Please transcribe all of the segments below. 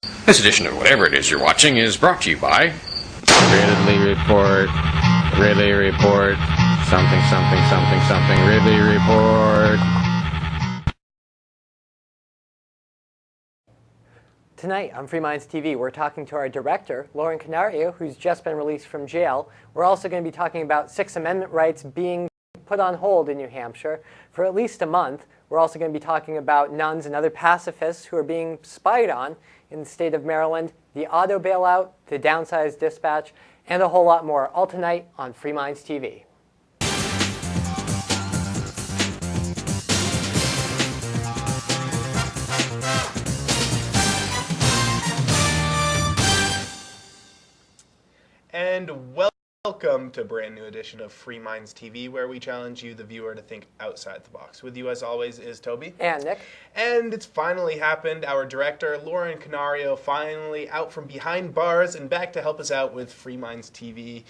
This edition of whatever it is you're watching is brought to you by Ridley Report, something, Ridley Report. Tonight on Free Minds TV, we're talking to our director, Lauren Canario, who's just been released from jail. We're also going to be talking about Sixth Amendment rights being put on hold in New Hampshire for at least a month. We're also going to be talking about nuns and other pacifists who are being spied on in the state of Maryland, the auto bailout, the Downsizer Dispatch, and a whole lot more, all tonight on Free Minds TV. And welcome to a brand new edition of Free Minds TV, where we challenge you, the viewer, to think outside the box. With you, as always, is Toby. And Nick. And it's finally happened. Our director, Lauren Canario, finally out from behind bars and back to help us out with Free Minds TV.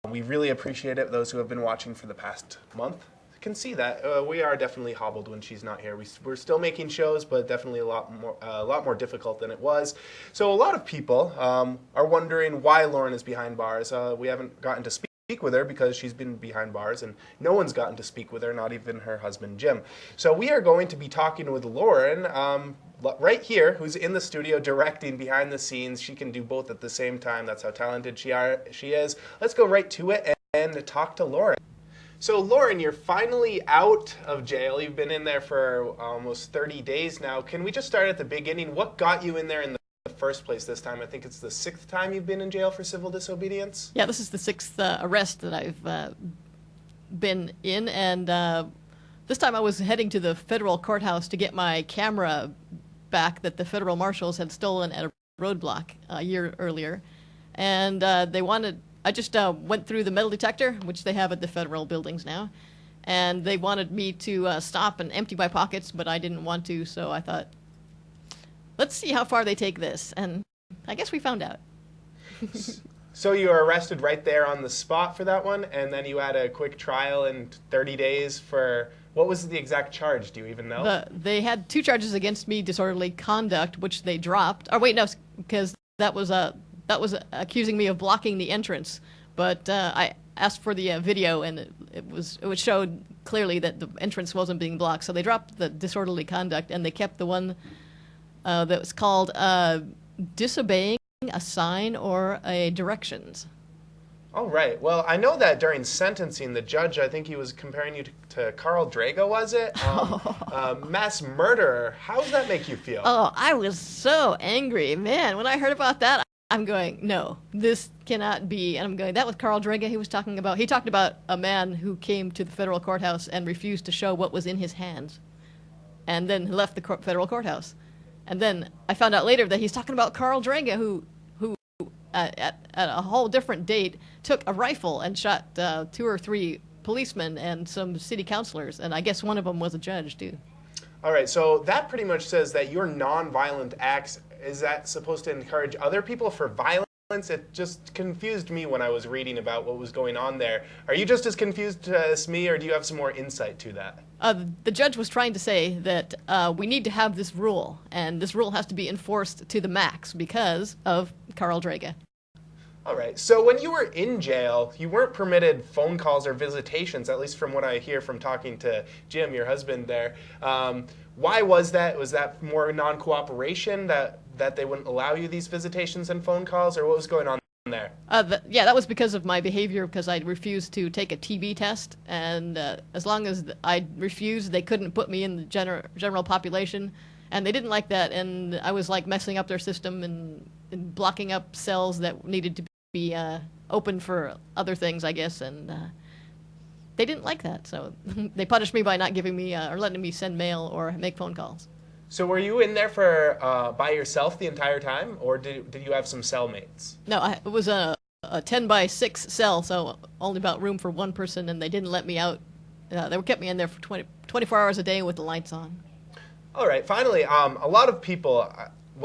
We really appreciate it. Those who have been watching for the past month can see that we are definitely hobbled when she's not here. We're still making shows, but definitely a lot more difficult than it was. So a lot of people are wondering why Lauren is behind bars. We haven't gotten to speak with her because she's been behind bars, and no one's gotten to speak with her, not even her husband Jim. So we are going to be talking with Lauren right here, who's in the studio directing behind the scenes. She can do both at the same time. That's how talented she is. Let's go right to it and talk to Lauren. So Lauren, you're finally out of jail. You've been in there for almost 30 days now. Can we just start at the beginning? What got you in there in the first place this time? I think it's the 6th time you've been in jail for civil disobedience? Yeah, this is the 6th arrest that I've been in, and this time I was heading to the federal courthouse to get my camera back that the federal marshals had stolen at a roadblock a year earlier, and I just went through the metal detector, which they have at the federal buildings now, and they wanted me to stop and empty my pockets, but I didn't want to, so I thought, let's see how far they take this, and I guess we found out. So you were arrested right there on the spot for that one, and then you had a quick trial in 30 days for, what was the exact charge? Do you even know? They had 2 charges against me, disorderly conduct, which they dropped. Or wait, no, because that was accusing me of blocking the entrance. But I asked for the video, and it showed clearly that the entrance wasn't being blocked. So they dropped the disorderly conduct, and they kept the one that was called disobeying a sign or a directions. Oh, right. Well, I know that during sentencing, the judge, I think he was comparing you to Carl Drago, was it? Mass murderer. How does that make you feel? Oh, I was so angry. Man, when I heard about that, I'm going, no, this cannot be. And I'm going, that was Carl Drago he talked about a man who came to the federal courthouse and refused to show what was in his hands, and then left the federal courthouse. And then I found out later that he's talking about Carl Drago, who at a whole different date took a rifle and shot 2 or 3 policemen and some city councilors, and I guess one of them was a judge too. All right, so that pretty much says that your nonviolent acts, is that supposed to encourage other people for violence? It just confused me when I was reading about what was going on there. Are you just as confused as me, or do you have some more insight to that? The judge was trying to say that we need to have this rule, and this rule has to be enforced to the max because of Carl Drago. All right, so when you were in jail, you weren't permitted phone calls or visitations, at least from what I hear from talking to Jim, your husband there. Why was that? Was that more non-cooperation, that they wouldn't allow you these visitations and phone calls, or what was going on there? Yeah, that was because of my behavior, because I refused to take a TB test, and as long as I refused, they couldn't put me in the general population, and they didn't like that, and I was like messing up their system and blocking up cells that needed to be open for other things, I guess, and they didn't like that, so they punished me by not giving me or letting me send mail or make phone calls. So were you in there for by yourself the entire time, or did you have some cellmates? No, it was a 10 by 6 cell, so only about room for one person, and they didn't let me out. They kept me in there for 24 hours a day with the lights on. All right, finally, a lot of people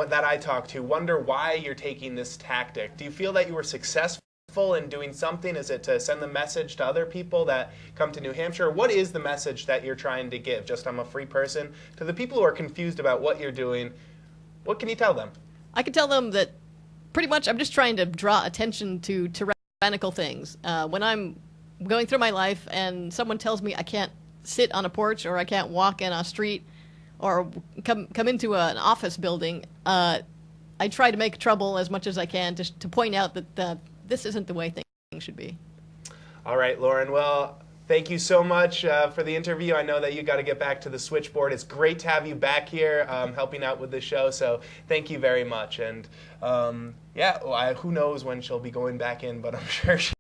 that I talk to wonder why you're taking this tactic. Do you feel that you were successful in doing something? Is it to send the message to other people that come to New Hampshire? What is the message that you're trying to give? Just I'm a free person. To the people who are confused about what you're doing, what can you tell them? I can tell them that pretty much I'm just trying to draw attention to tyrannical things. When I'm going through my life and someone tells me I can't sit on a porch or I can't walk in a street or come into an office building, I try to make trouble as much as I can to point out that this isn't the way things should be. All right, Lauren. Well, thank you so much for the interview. I know that you got to get back to the switchboard. It's great to have you back here helping out with the show, so thank you very much. And yeah, well, who knows when she'll be going back in, but I'm sure she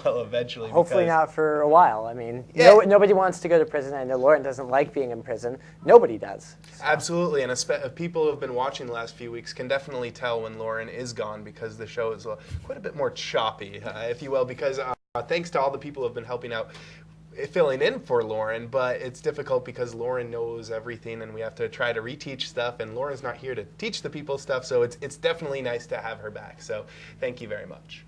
will eventually. Hopefully not for a while. I mean, nobody wants to go to prison. I know Lauren doesn't like being in prison. Nobody does. So. Absolutely, and people who have been watching the last few weeks can definitely tell when Lauren is gone, because the show is quite a bit more choppy, if you will, because thanks to all the people who have been helping out filling in for Lauren, but it's difficult because Lauren knows everything and we have to try to reteach stuff, and Lauren's not here to teach the people stuff, so it's definitely nice to have her back. So thank you very much.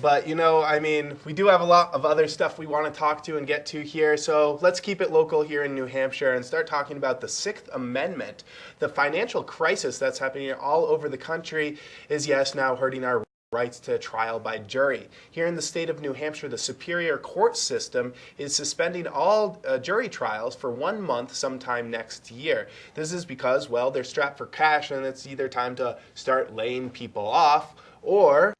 But, you know, I mean, we do have a lot of other stuff we want to talk to and get to here, so let's keep it local here in New Hampshire and start talking about the Sixth Amendment. The financial crisis that's happening all over the country is, yes, now hurting our rights to trial by jury. Here in the state of New Hampshire, the Superior Court system is suspending all jury trials for 1 month sometime next year. This is because, well, they're strapped for cash and it's either time to start laying people off or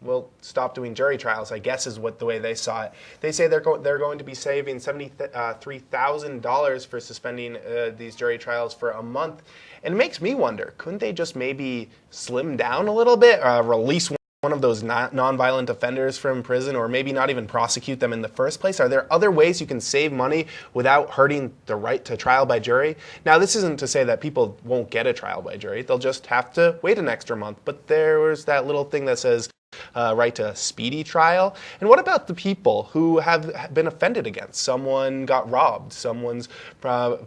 well, stop doing jury trials, I guess is the way they saw it. They say they're going to be saving $73,000 for suspending these jury trials for a month. And it makes me wonder, couldn't they just maybe slim down a little bit, release one of those nonviolent offenders from prison, or maybe not even prosecute them in the first place? Are there other ways you can save money without hurting the right to trial by jury? Now, this isn't to say that people won't get a trial by jury. They'll just have to wait an extra month. But there's that little thing that says right to a speedy trial. And what about the people who have been offended against? Someone got robbed, someone's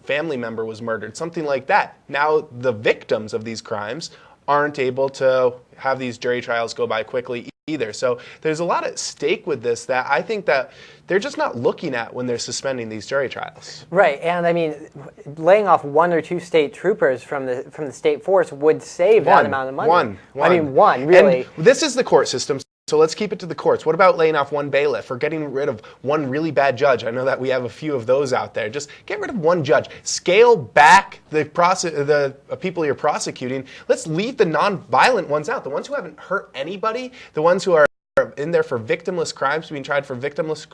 family member was murdered, something like that. Now, the victims of these crimes aren't able to have these jury trials go by quickly either. So there's a lot at stake with this that I think that they're just not looking at when they're suspending these jury trials. Right, and I mean, laying off 1 or 2 state troopers from the state force would save that amount of money. One. I mean, one, really. And this is the court system, so let's keep it to the courts. What about laying off 1 bailiff or getting rid of 1 really bad judge? I know that we have a few of those out there. Just get rid of 1 judge. Scale back the people you're prosecuting. Let's leave the non-violent ones out, the ones who haven't hurt anybody, the ones who are in there for victimless crimes, being tried for victimless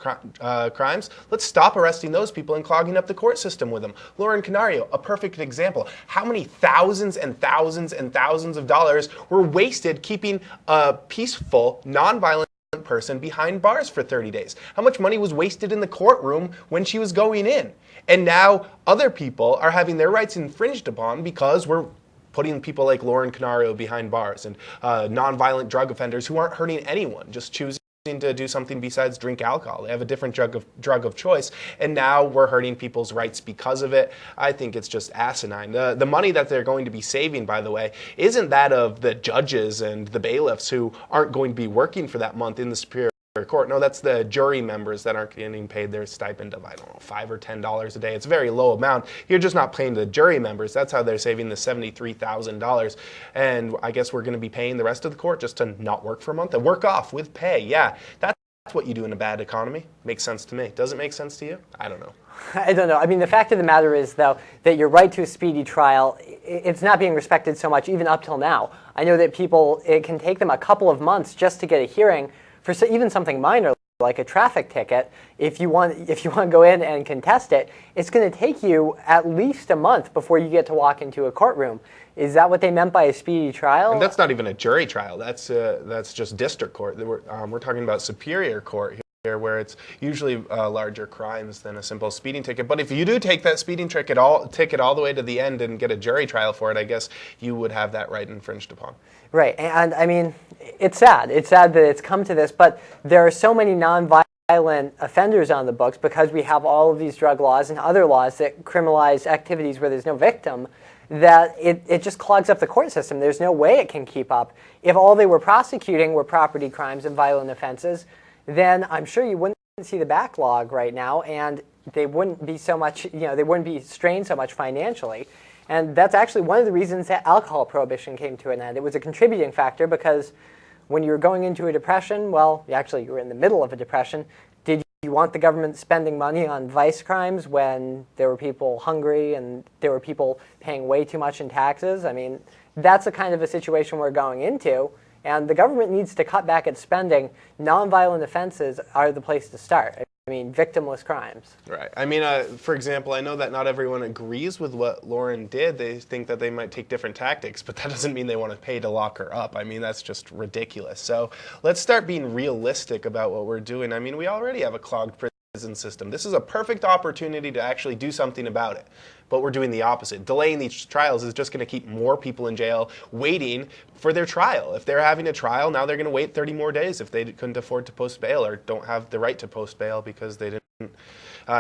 crimes. Let's stop arresting those people and clogging up the court system with them. Lauren Canario, a perfect example. How many thousands and thousands and thousands of dollars were wasted keeping a peaceful, nonviolent person behind bars for 30 days? How much money was wasted in the courtroom when she was going in? And now other people are having their rights infringed upon because we're putting people like Lauren Canario behind bars and nonviolent drug offenders who aren't hurting anyone, just choosing to do something besides drink alcohol. They have a different drug of choice, and now we're hurting people's rights because of it. I think it's just asinine. The money that they're going to be saving, by the way, isn't that of the judges and the bailiffs who aren't going to be working for that month in the Superior Court. No, that's the jury members that aren't getting paid their stipend of, I don't know, $5 or $10 a day. It's a very low amount. You're just not paying the jury members. That's how they're saving the $73,000. And I guess we're going to be paying the rest of the court just to not work for a month and work off with pay. Yeah, that's what you do in a bad economy. Makes sense to me. Does it make sense to you? I don't know. I don't know. I mean, the fact of the matter is, though, that your right to a speedy trial, it's not being respected so much even up till now. I know that people, it can take them a couple of months just to get a hearing for even something minor like a traffic ticket. If you want to go in and contest it, it's going to take you at least a month before you get to walk into a courtroom. Is that what they meant by a speedy trial? And that's not even a jury trial. That's just district court. We're talking about Superior Court here, where it's usually larger crimes than a simple speeding ticket. But if you do take that speeding ticket all the way to the end and get a jury trial for it, I guess you would have that right infringed upon. Right, and I mean, it's sad. It's sad that it's come to this, but there are so many nonviolent offenders on the books because we have all of these drug laws and other laws that criminalize activities where there's no victim, that it just clogs up the court system. There's no way it can keep up. If all they were prosecuting were property crimes and violent offenses, then I'm sure you wouldn't see the backlog right now, and they wouldn't be so much, they wouldn't be strained so much financially. And that's actually one of the reasons that alcohol prohibition came to an end. It was a contributing factor because when you were going into a depression, well, actually you were in the middle of a depression, did you want the government spending money on vice crimes when there were people hungry and there were people paying way too much in taxes? I mean, that's the kind of a situation we're going into, and the government needs to cut back its spending. Nonviolent offenses are the place to start. I mean, victimless crimes. Right. I mean, for example, I know that not everyone agrees with what Lauren did. They think that they might take different tactics, but that doesn't mean they want to pay to lock her up. I mean, that's just ridiculous. So let's start being realistic about what we're doing. I mean, we already have a clogged prison system. This is a perfect opportunity to actually do something about it. But we're doing the opposite. Delaying these trials is just going to keep more people in jail waiting for their trial. If they're having a trial, now they're going to wait 30 more days if they couldn't afford to post bail or don't have the right to post bail because they didn't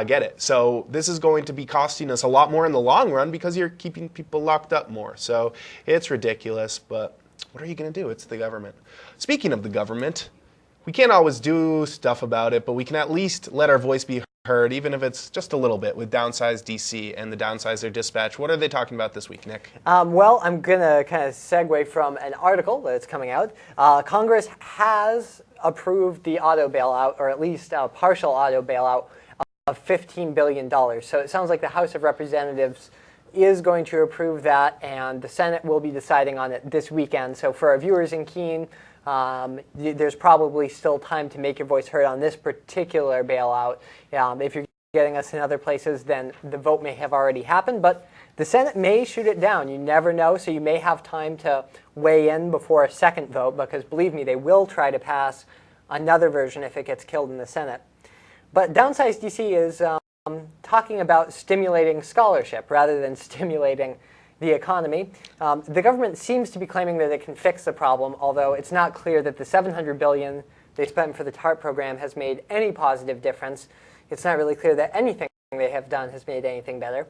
get it. So this is going to be costing us a lot more in the long run because you're keeping people locked up more. So it's ridiculous, but what are you going to do? It's the government. Speaking of the government, we can't always do stuff about it, but we can at least let our voice be heard, even if it's just a little bit, with Downsize DC and the Downsizer Dispatch. What are they talking about this week, Nick? Well, I'm going to kind of segue from an article that's coming out. Congress has approved the auto bailout, or at least a partial auto bailout, of $15 billion. So it sounds like the House of Representatives is going to approve that, and the Senate will be deciding on it this weekend. So for our viewers in Keene, there's probably still time to make your voice heard on this particular bailout. If you're getting us in other places, then the vote may have already happened, but the Senate may shoot it down. You never know, so you may have time to weigh in before a second vote, because believe me, they will try to pass another version if it gets killed in the Senate. But Downsize DC is talking about stimulating scholarship rather than stimulating the economy. The government seems to be claiming that it can fix the problem, although it's not clear that the $700 billion they spent for the TARP program has made any positive difference. It's not really clear that anything they have done has made anything better.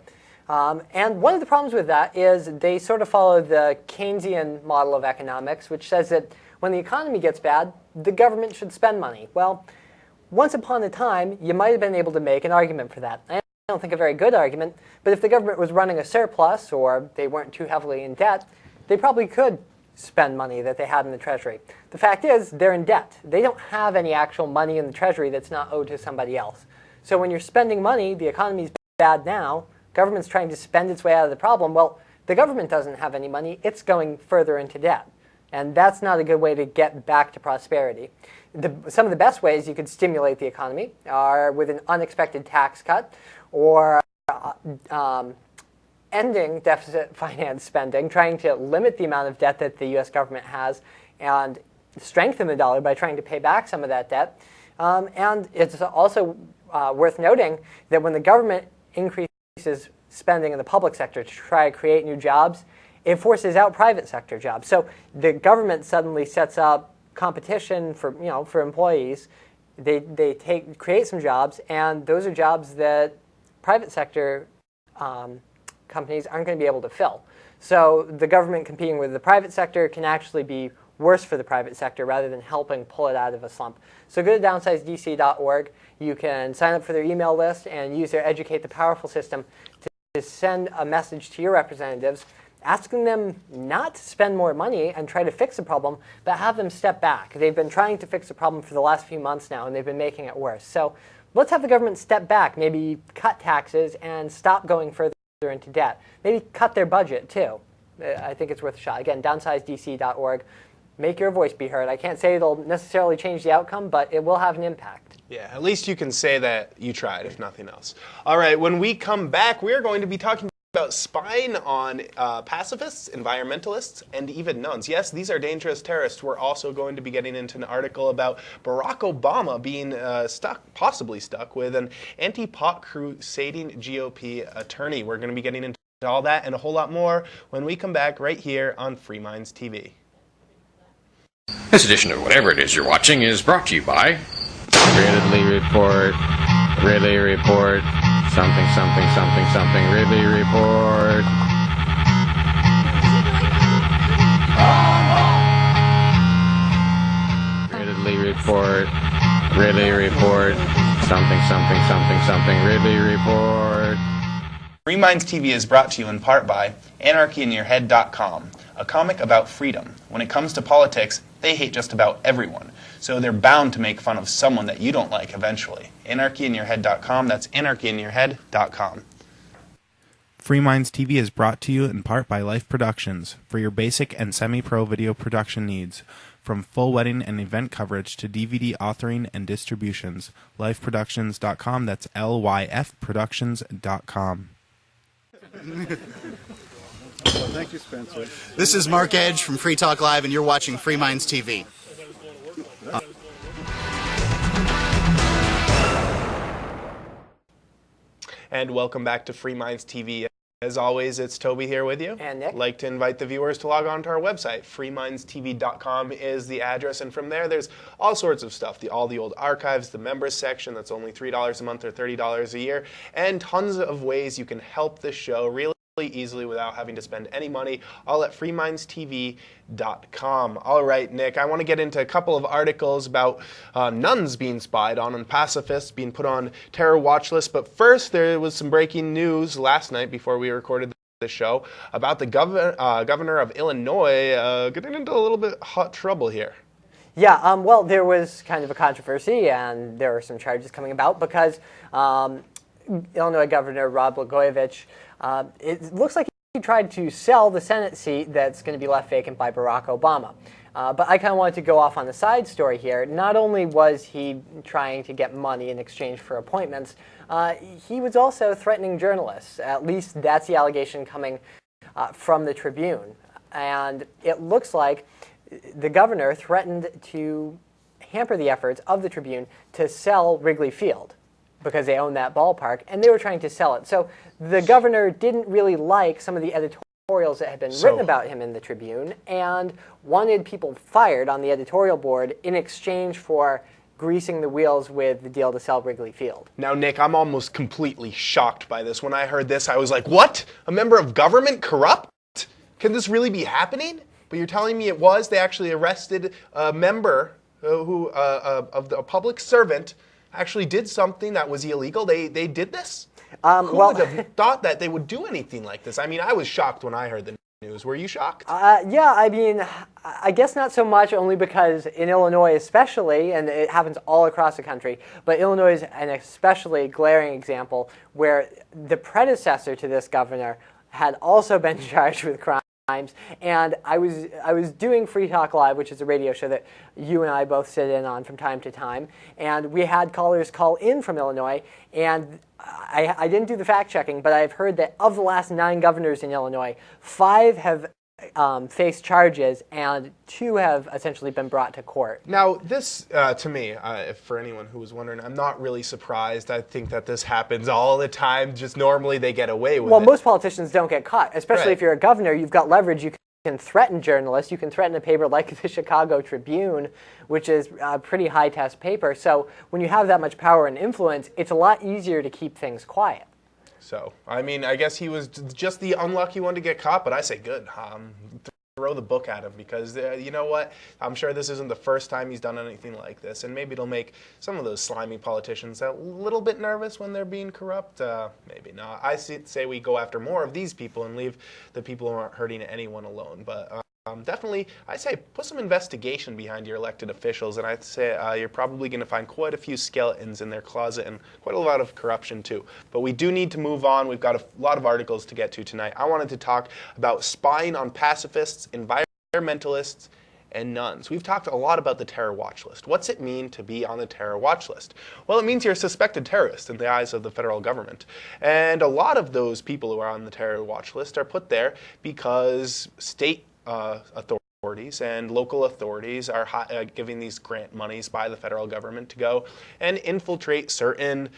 And one of the problems with that is they sort of follow the Keynesian model of economics, which says that when the economy gets bad, the government should spend money. Well, once upon a time, you might have been able to make an argument for that. I don't think a very good argument, but if the government was running a surplus or they weren't too heavily in debt, they probably could spend money that they had in the Treasury. The fact is, they're in debt. They don't have any actual money in the Treasury that's not owed to somebody else. So when you're spending money, the economy's bad now, government's trying to spend its way out of the problem, well, the government doesn't have any money, it's going further into debt. And that's not a good way to get back to prosperity. Some of the best ways you could stimulate the economy are with an unexpected tax cut, or ending deficit finance spending, trying to limit the amount of debt that the U.S. government has, and strengthen the dollar by trying to pay back some of that debt. And it's also worth noting that when the government increases spending in the public sector to try to create new jobs, it forces out private sector jobs. So the government suddenly sets up competition for employees. They create some jobs, and those are jobs that private sector companies aren't going to be able to fill. So the government competing with the private sector can actually be worse for the private sector rather than helping pull it out of a slump. So go to downsizedc.org. You can sign up for their email list and use their Educate the Powerful system to send a message to your representatives asking them not to spend more money and try to fix the problem, but have them step back. They've been trying to fix the problem for the last few months now, and they've been making it worse. So let's have the government step back, maybe cut taxes and stop going further into debt. Maybe cut their budget, too. I think it's worth a shot. Again, downsizedc.org. Make your voice be heard. I can't say it'll necessarily change the outcome, but it will have an impact. Yeah, at least you can say that you tried, if nothing else. All right, when we come back, we're going to be talking about spying on pacifists, environmentalists, and even nuns. Yes, these are dangerous terrorists. We're also going to be getting into an article about Barack Obama being possibly stuck with an anti-pot crusading GOP attorney. We're going to be getting into all that and a whole lot more when we come back right here on Free Minds TV. This edition of whatever it is you're watching is brought to you by Ridley Report, Ridley Report, something, something, something, something, Ridley Report. Ridley Report, Ridley Report, something, something, something, something, Ridley Report. Free Minds TV is brought to you in part by anarchyinyourhead.com, a comic about freedom. When it comes to politics, they hate just about everyone, so they're bound to make fun of someone that you don't like eventually. Anarchyinyourhead.com, that's anarchyinyourhead.com. Free Minds TV is brought to you in part by Life Productions for your basic and semi-pro video production needs. From full wedding and event coverage to DVD authoring and distributions, lifeproductions.com, that's lyfproductions.com. Thank you, Spencer. This is Mark Edge from Free Talk Live, and you're watching Free Minds TV. And welcome back to Free Minds TV. As always, it's Toby here with you. And Nick. I'd like to invite the viewers to log on to our website. freemindstv.com is the address, and from there, there's all sorts of stuff. All the old archives, the members section, that's only $3 a month or $30 a year, and tons of ways you can help this show really easily without having to spend any money, all at freemindstv.com. All right, Nick, I want to get into a couple of articles about nuns being spied on and pacifists being put on terror watch lists. But first, there was some breaking news last night before we recorded the show about the governor of Illinois getting into a little bit hot trouble here. Yeah, well, there was kind of a controversy, and there were some charges coming about because Illinois Governor Blagojevich, it looks like he tried to sell the Senate seat that's going to be left vacant by Barack Obama. But I kind of wanted to go off on the side story here. Not only was he trying to get money in exchange for appointments, he was also threatening journalists. At least that's the allegation coming from the Tribune. And it looks like the governor threatened to hamper the efforts of the Tribune to sell Wrigley Field, because they own that ballpark, and they were trying to sell it. So the governor didn't really like some of the editorials that had been written about him in the Tribune and wanted people fired on the editorial board in exchange for greasing the wheels with the deal to sell Wrigley Field. Now, Nick, I'm almost completely shocked by this. When I heard this, I was like, what? A member of government corrupt? Can this really be happening? But you're telling me it was. They actually arrested a member of a public servant actually did something that was illegal. They did this? Who would have thought that they would do anything like this? I mean, I was shocked when I heard the news. Were you shocked? Yeah, I mean, I guess not so much, only because in Illinois especially, and it happens all across the country, but Illinois is an especially glaring example where the predecessor to this governor had also been charged with crimes. And I was doing Free Talk Live, which is a radio show that you and I both sit in on from time to time, and we had callers call in from Illinois, and I didn't do the fact-checking, but I've heard that of the last 9 governors in Illinois, 5 have faced charges, and 2 have essentially been brought to court. Now, this, to me, for anyone who was wondering, I'm not really surprised. I think that this happens all the time. Just normally they get away with it. Well, most politicians don't get caught, especially if you're a governor. You've got leverage. You can threaten journalists. You can threaten a paper like the Chicago Tribune, which is a pretty high-test paper. So when you have that much power and influence, it's a lot easier to keep things quiet. So, I mean, I guess he was just the unlucky one to get caught, but I say good. Throw the book at him, because you know what? I'm sure this isn't the first time he's done anything like this, and maybe it'll make some of those slimy politicians a little bit nervous when they're being corrupt. Maybe not. I say we go after more of these people and leave the people who aren't hurting anyone alone. But definitely, I say put some investigation behind your elected officials, and I'd say you're probably going to find quite a few skeletons in their closet and quite a lot of corruption too. But we do need to move on. We've got a lot of articles to get to tonight. I wanted to talk about spying on pacifists, environmentalists, and nuns. We've talked a lot about the terror watch list. What's it mean to be on the terror watch list? Well, it means you're a suspected terrorist in the eyes of the federal government. And a lot of those people who are on the terror watch list are put there because state authorities and local authorities are giving these grant monies by the federal government to go and infiltrate certain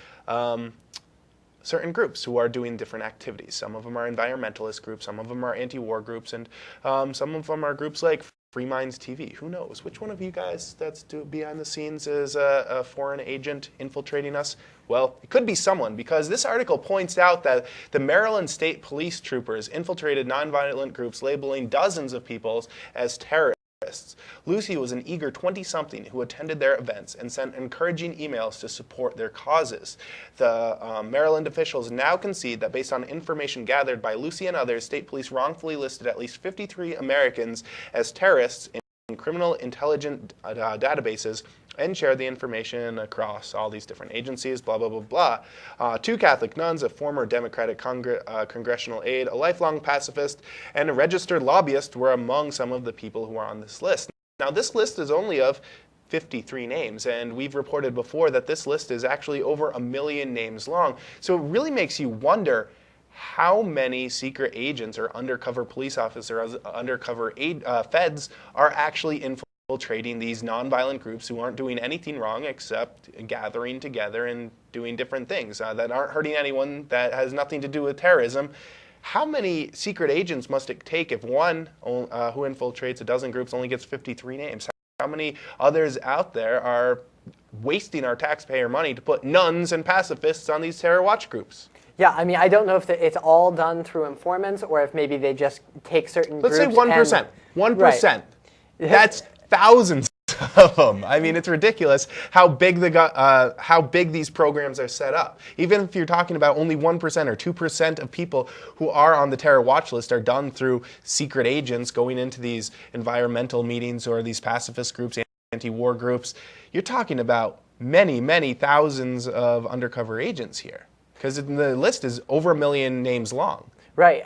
groups who are doing different activities. Some of them are environmentalist groups, some of them are anti-war groups, and some of them are groups like Free Minds TV. Who knows? Which one of you guys that's behind the scenes is a foreign agent infiltrating us? Well, it could be someone, because this article points out that the Maryland State Police troopers infiltrated nonviolent groups, labeling dozens of people as terrorists. terrorists. Lucy was an eager 20-something who attended their events and sent encouraging emails to support their causes. The Maryland officials now concede that based on information gathered by Lucy and others, state police wrongfully listed at least 53 Americans as terrorists in criminal intelligence databases and shared the information across all these different agencies, blah, blah, blah, blah. 2 Catholic nuns, a former Democratic congressional aide, a lifelong pacifist, and a registered lobbyist were among some of the people who are on this list. Now, this list is only of 53 names, and we've reported before that this list is actually over 1 million names long. So it really makes you wonder how many secret agents or undercover police officers, undercover feds are actually infiltrating these nonviolent groups who aren't doing anything wrong except gathering together and doing different things that aren't hurting anyone, that has nothing to do with terrorism. How many secret agents must it take if one who infiltrates a dozen groups only gets 53 names? How many others out there are wasting our taxpayer money to put nuns and pacifists on these terror watch groups? Yeah, I mean, I don't know if it's all done through informants or if maybe they just take certain Let's groups. Let's say 1%. 1%. Right. That's thousands of them. I mean, it's ridiculous how big these programs are set up. Even if you're talking about only 1% or 2% of people who are on the terror watch list are done through secret agents going into these environmental meetings or these pacifist groups, anti-war groups, you're talking about many, many thousands of undercover agents here. Because the list is over 1 million names long. Right.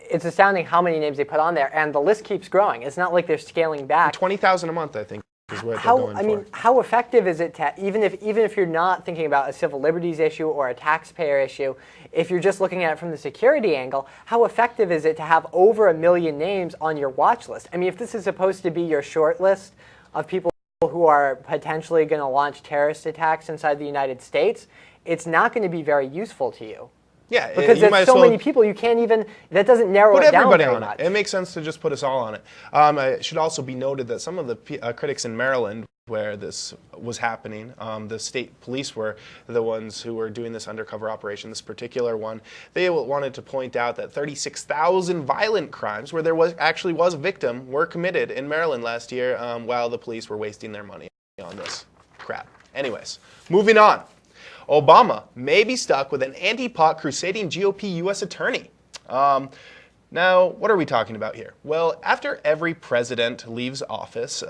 It's astounding how many names they put on there, and the list keeps growing. It's not like they're scaling back. 20,000 a month, I think, is what they're going for. I mean, how effective is it to, even if you're not thinking about a civil liberties issue or a taxpayer issue, if you're just looking at it from the security angle, how effective is it to have over 1 million names on your watch list? I mean, if this is supposed to be your short list of people who are potentially going to launch terrorist attacks inside the United States, it's not going to be very useful to you. Yeah, because there's so many people, you can't even, that doesn't narrow it down very much. It makes sense to just put us all on it. It should also be noted that some of the critics in Maryland, where this was happening, the state police were the ones who were doing this undercover operation, this particular one. They wanted to point out that 36,000 violent crimes where there was a victim were committed in Maryland last year while the police were wasting their money on this crap. Anyways, moving on. Obama may be stuck with an anti-pot crusading GOP U.S. attorney. Now, what are we talking about here? Well, after every president leaves office,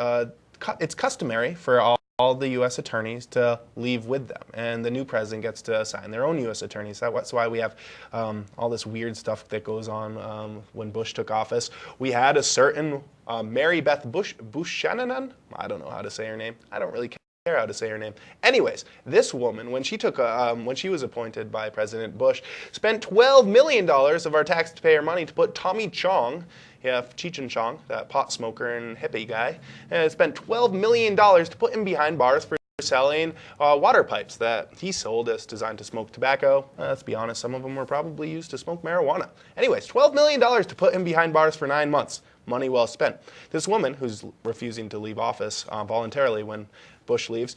it's customary for all the U.S. attorneys to leave with them, and the new president gets to assign their own U.S. attorneys. That's why we have all this weird stuff that goes on when Bush took office. We had a certain Mary Beth Buchanan. I don't know how to say her name. I don't really care how to say her name. Anyways, this woman, when she was appointed by President Bush, spent $12 million of our taxpayer money to put Tommy Chong, Cheech and Chong, that pot smoker and hippie guy, and spent $12 million to put him behind bars for selling water pipes that he sold as designed to smoke tobacco. Let's be honest, some of them were probably used to smoke marijuana. Anyways, $12 million to put him behind bars for 9 months. Money well spent. This woman, who's refusing to leave office voluntarily when Bush leaves,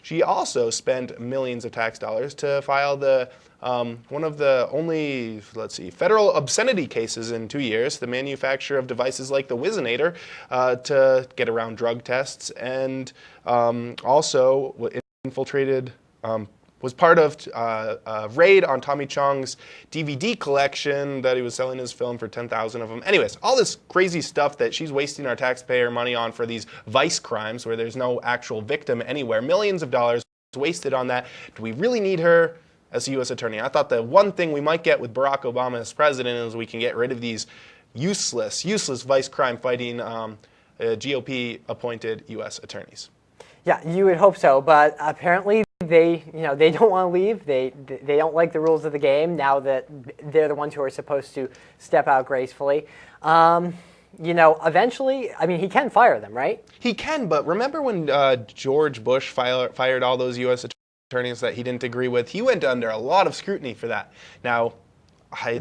she also spent millions of tax dollars to file the one of the only, federal obscenity cases in 2 years, the manufacture of devices like the Whizzinator to get around drug tests, and also infiltrated, was part of a raid on Tommy Chong's DVD collection that he was selling his film for 10,000 of them. Anyways, all this crazy stuff that she's wasting our taxpayer money on for these vice crimes where there's no actual victim anywhere. Millions of dollars wasted on that. Do we really need her as a U.S. attorney? I thought the one thing we might get with Barack Obama as president is we can get rid of these useless vice crime fighting GOP-appointed U.S. attorneys. Yeah, you would hope so, but apparently they don't want to leave. They don't like the rules of the game now that they're the ones who are supposed to step out gracefully. Eventually, I mean, he can fire them, right? He can, but remember when George Bush fired all those U.S. attorneys that he didn't agree with? He went under a lot of scrutiny for that. Now,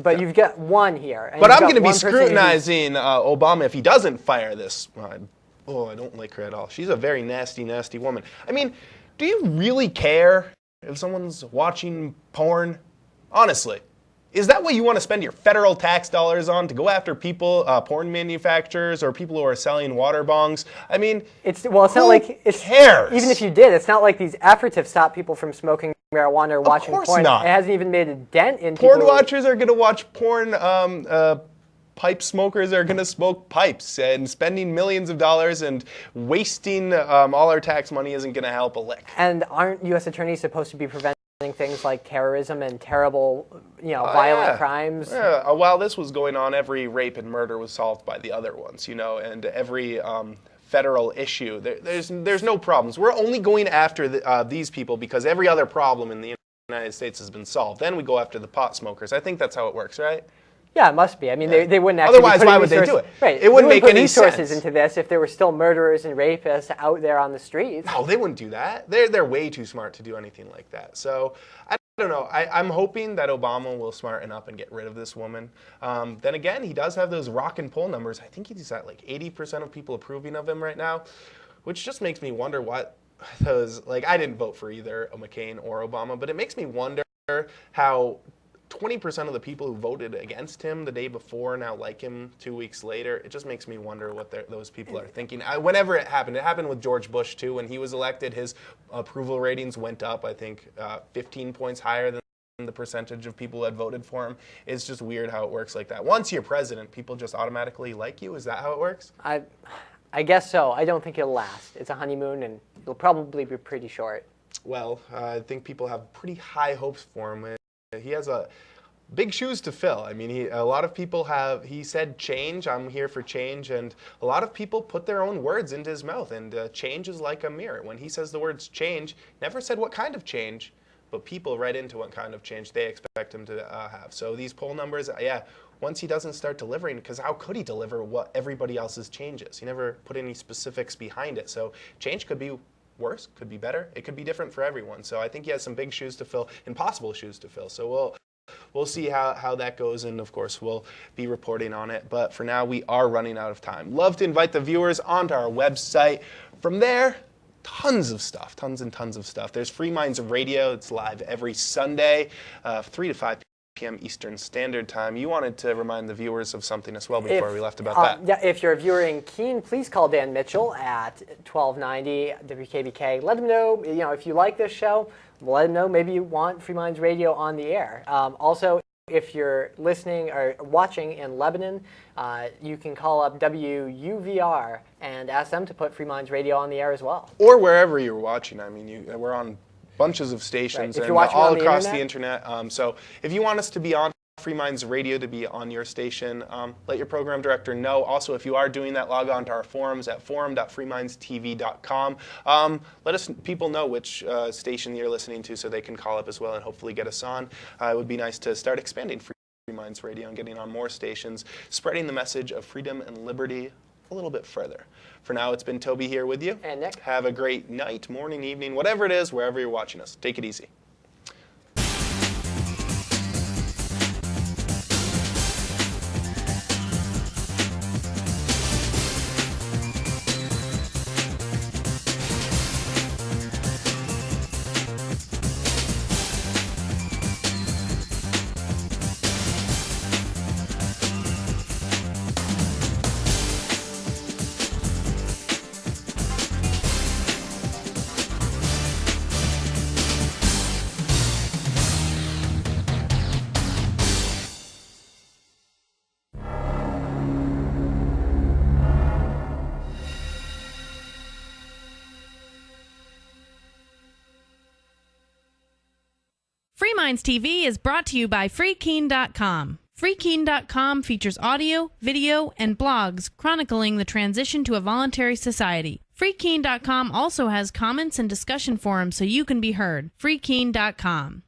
but you've got one here. But I'm going to be scrutinizing Obama if he doesn't fire this. I don't like her at all. She's a very nasty, nasty woman. I mean, do you really care if someone's watching porn? Honestly, Is that what you want to spend your federal tax dollars on, to go after people, porn manufacturers, or people who are selling water bongs? I mean, it's not like it's cares? Even if you did, it's not like these efforts have stopped people from smoking marijuana or watching porn. Of course not. It hasn't even made a dent in porn people. Watchers are going to watch porn. Pipe smokers are going to smoke pipes, and spending millions of dollars and wasting all our tax money isn't going to help a lick. And aren't U.S. attorneys supposed to be preventing things like terrorism and terrible, violent crimes? Yeah. While this was going on, every rape and murder was solved by the other ones, and every federal issue. There's no problems. We're only going after these people because every other problem in the United States has been solved. Then we go after the pot smokers. I think that's how it works, right? Yeah, it must be. I mean, they wouldn't actually. Otherwise, why would they do it? Right. It wouldn't make put any resources sense into this if there were still murderers and rapists out there on the streets. No, they wouldn't do that. They're way too smart to do anything like that. So I don't know. I'm hoping that Obama will smarten up and get rid of this woman. Then again, he does have those rockin' poll numbers. I think he's at like 80% of people approving of him right now, which just makes me wonder what those, I didn't vote for either McCain or Obama, but it makes me wonder how 20% of the people who voted against him the day before now like him 2 weeks later. It just makes me wonder what those people are thinking. Whenever it happened with George Bush too. When he was elected, his approval ratings went up, I think, 15 points higher than the percentage of people who had voted for him. It's just weird how it works like that. Once you're president, people just automatically like you. Is that how it works? I guess so. I don't think it'll last. It's a honeymoon, and it'll probably be pretty short. Well, I think people have pretty high hopes for him. He has big shoes to fill. I mean, a lot of people he said change, I'm here for change, and a lot of people put their own words into his mouth, and change is like a mirror. When he says the words change, never said what kind of change, but people read into what kind of change they expect him to have. So these poll numbers, once he doesn't start delivering, because how could he deliver what everybody else's changes? He never put any specifics behind it. So change could be worse, could be better. It could be different for everyone. So I think he has some big shoes to fill, impossible shoes to fill. So we'll see how that goes, and of course we'll be reporting on it. But for now, we are running out of time. Love to invite the viewers onto our website. From there, tons of stuff, tons and tons of stuff. There's Free Minds Radio. It's live every Sunday, 3 to 5 p.m. Eastern Standard Time. You wanted to remind the viewers of something as well before we left about that. Yeah, if you're a viewer in Keene, please call Dan Mitchell at 1290 WKBK. Let him know, if you like this show, let him know maybe you want Free Minds Radio on the air. Also, if you're listening or watching in Lebanon, you can call up WUVR and ask them to put Free Minds Radio on the air as well. Or wherever you're watching. I mean, we're on bunches of stations and all across the internet. So if you want us to be on Free Minds Radio, to be on your station, let your program director know. Also, if you are doing that, log on to our forums at forum.freemindstv.com. Let people know which station you're listening to so they can call up as well and hopefully get us on. It would be nice to start expanding Free Minds Radio and getting on more stations, spreading the message of freedom and liberty a little bit further. For now, it's been Toby here with you. And Nick. Have a great night, morning, evening, whatever it is, wherever you're watching us. Take it easy. Free Minds TV is brought to you by FreeKeen.com. FreeKeen.com features audio, video, and blogs chronicling the transition to a voluntary society. FreeKeen.com also has comments and discussion forums so you can be heard. FreeKeen.com.